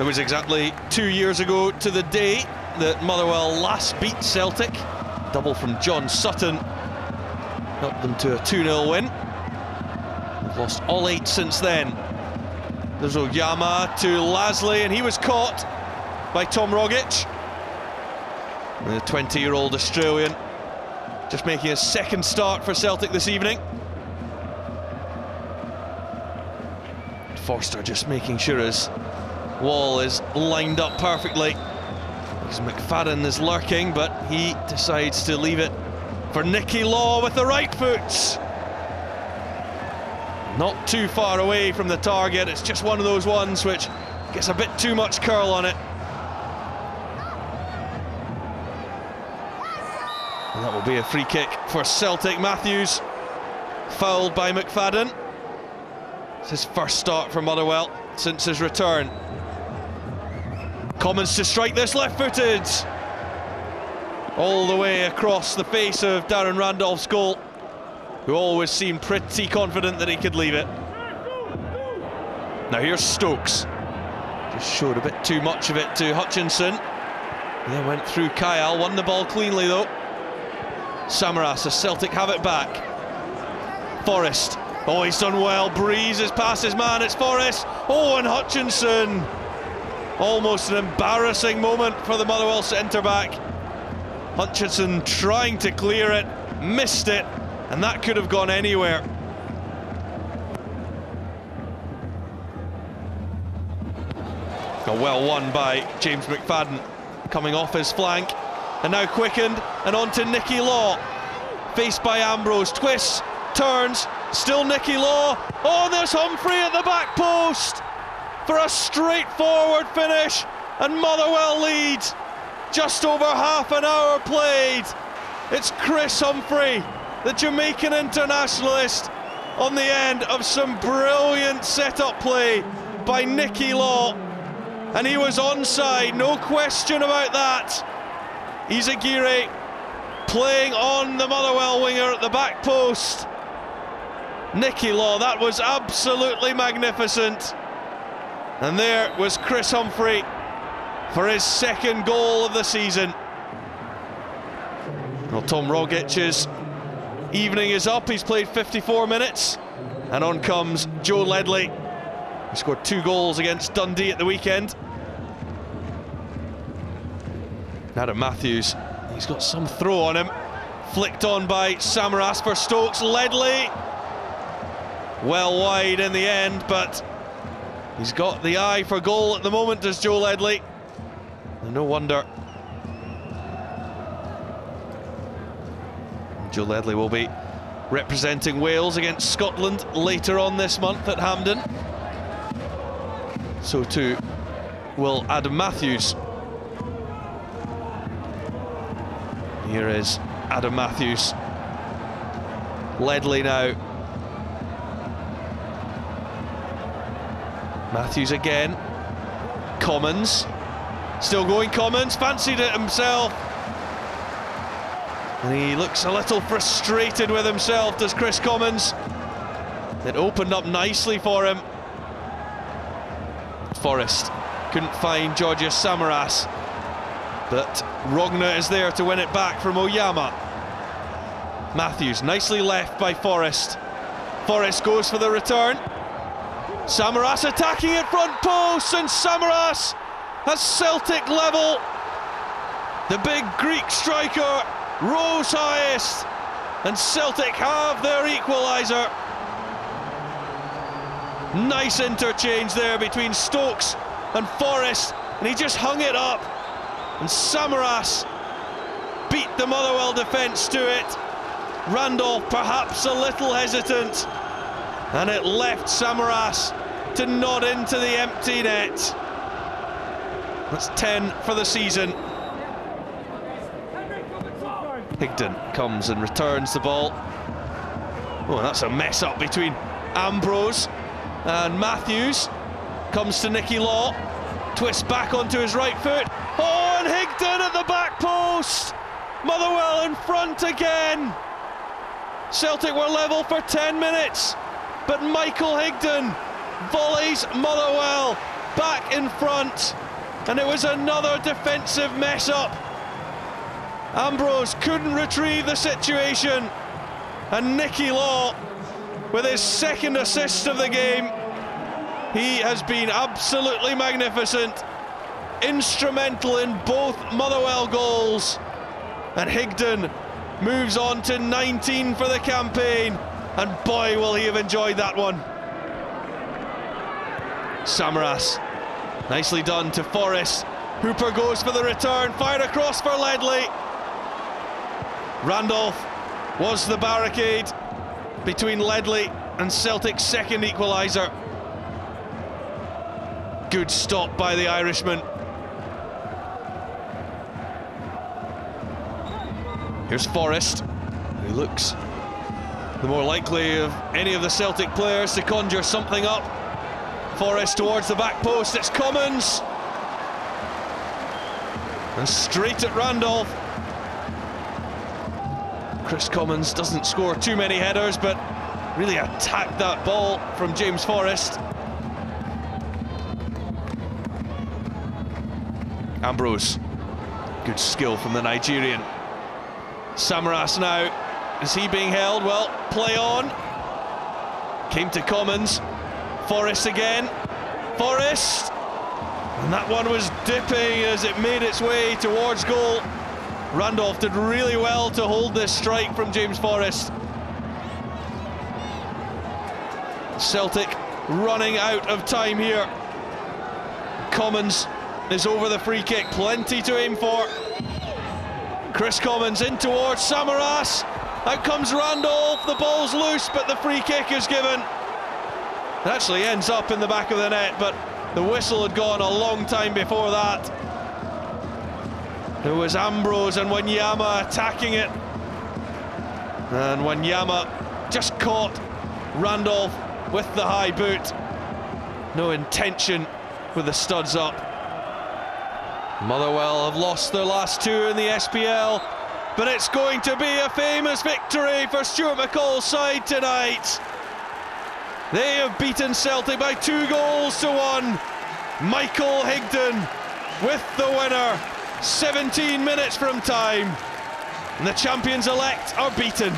was exactly 2 years ago to the day that Motherwell last beat Celtic. Double from John Sutton helped them to a 2-0 win. They've lost all 8 since then. There's Oyama to Lasley, and he was caught by Tom Rogic. The 20-year-old Australian just making his second start for Celtic this evening. Forster just making sure his wall is lined up perfectly. Because McFadden is lurking, but he decides to leave it for Nicky Law with the right foot. Not too far away from the target. It's just one of those ones which gets a bit too much curl on it. And that will be a free kick for Celtic. Matthews fouled by McFadden. It's his first start for Motherwell since his return. Commons to strike this left-footed. All the way across the face of Darren Randolph's goal, who always seemed pretty confident that he could leave it. Now here's Stokes. Just showed a bit too much of it to Hutchinson. Yeah, went through Kyle, won the ball cleanly though. Samaras, as Celtic have it back. Forrest. Oh, he's done well. Breezes past his man. It's Forrest. Oh, and Hutchinson. Almost an embarrassing moment for the Motherwell centre-back. Hutchinson trying to clear it, missed it, and that could have gone anywhere. Well won by James McFadden, coming off his flank, and now quickened, and on to Nicky Law. Faced by Ambrose, twists, turns, still Nicky Law. Oh, there's Humphrey at the back post for a straightforward finish, and Motherwell lead. Just over half an hour played. It's Chris Humphrey, the Jamaican internationalist, on the end of some brilliant set-up play by Nicky Law. And he was onside, no question about that. Izagirre playing on the Motherwell winger at the back post. Nicky Law, that was absolutely magnificent. And there was Chris Humphrey for his second goal of the season. Well, Tom Rogic's evening is up. He's played 54 minutes. And on comes Joe Ledley, who scored 2 goals against Dundee at the weekend. Adam Matthews, he's got some throw on him. Flicked on by Samaras for Stokes. Ledley, well wide in the end, but he's got the eye for goal at the moment, does Joe Ledley. And no wonder. Joe Ledley will be representing Wales against Scotland later on this month at Hampden. So too will Adam Matthews. Here is Adam Matthews. Ledley now. Matthews again. Commons. Still going Commons, fancied it himself. And he looks a little frustrated with himself, does Chris Commons. It opened up nicely for him. Forrest couldn't find Georgios Samaras, but Rogner is there to win it back from Oyama. Matthews, nicely left by Forrest. Forrest goes for the return. Samaras attacking at front post, and Samaras has Celtic level. The big Greek striker rose highest, and Celtic have their equaliser. Nice interchange there between Stokes and Forrest, and he just hung it up, and Samaras beat the Motherwell defence to it. Randolph perhaps a little hesitant, and it left Samaras to nod into the empty net. That's 10 for the season. Higdon comes and returns the ball. Oh, that's a mess up between Ambrose and Matthews. Comes to Nicky Law, twists back onto his right foot. Oh, and Higdon at the back post. Motherwell in front again. Celtic were level for 10 minutes, but Michael Higdon volleys Motherwell back in front, and it was another defensive mess up. Ambrose couldn't retrieve the situation, and Nicky Law, with his second assist of the game, he has been absolutely magnificent, instrumental in both Motherwell goals, and Higdon moves on to 19 for the campaign, and boy will he have enjoyed that one. Samaras, nicely done to Forrest. Hooper goes for the return, fired across for Ledley. Randolph was the barricade between Ledley and Celtic's second equaliser. Good stop by the Irishman. Here's Forrest, who looks the more likely of any of the Celtic players to conjure something up. Forrest towards the back post, it's Commons. And straight at Randolph. Chris Commons doesn't score too many headers, but really attacked that ball from James Forrest. Ambrose, good skill from the Nigerian. Samaras now, is he being held? Well, play on. Came to Commons. Forrest again. Forrest! And that one was dipping as it made its way towards goal. Randolph did really well to hold this strike from James Forrest. Celtic running out of time here. Commons is over the free kick, plenty to aim for. Chris Commons in towards Samaras. Out comes Randolph, the ball's loose, but the free kick is given. It actually ends up in the back of the net, but the whistle had gone a long time before that. There was Ambrose and Wanyama attacking it. And Wanyama just caught Randolph with the high boot. No intention with the studs up. Motherwell have lost their last two in the SPL, but it's going to be a famous victory for Stuart McCall's side tonight. They have beaten Celtic by 2-1. Michael Higdon with the winner, 17 minutes from time. And the champions-elect are beaten.